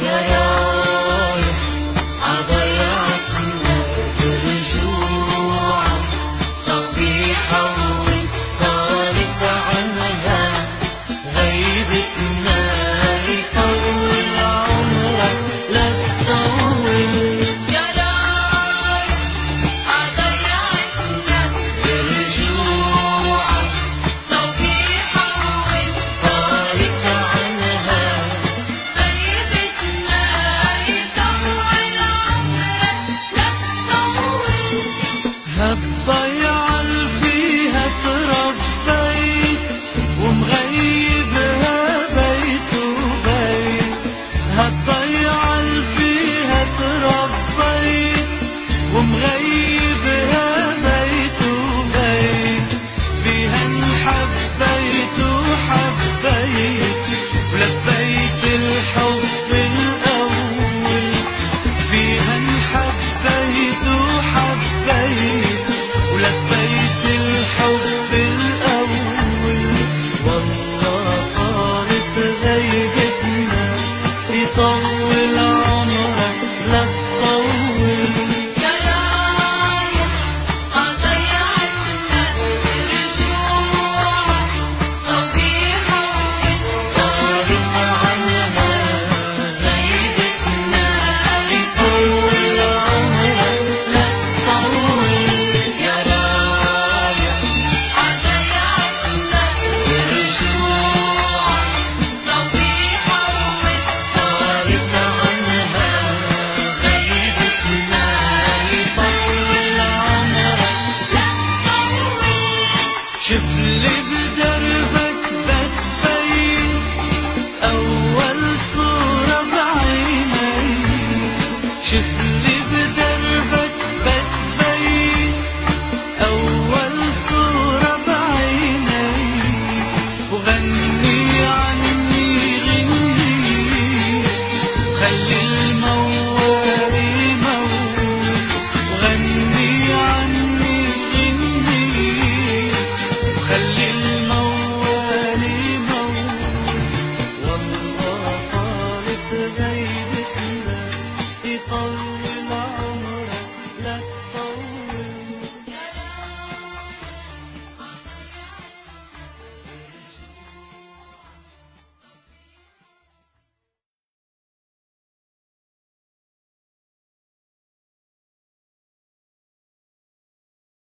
يا رايح عضيعتنا برجوعك، صبيحة وطالت عنها غيبتنا، يطول عمرك لا تطول. يا رايح عضيعتنا برجوعك، صبيحة وطالت عنها غيبتنا، يطول عمرك لا تطول. هالضيعة اللي فيها تربيت ومغيبها بيت وبيت، هالضيعة اللي فيها تربيت ومغيبها بيت وبيت، فيها انحبيت وحبيت ولبيت الحب الأول، فيها انحبيت وحبيت ولبيت الحب الأول. والله طالت غيبتنا، يطول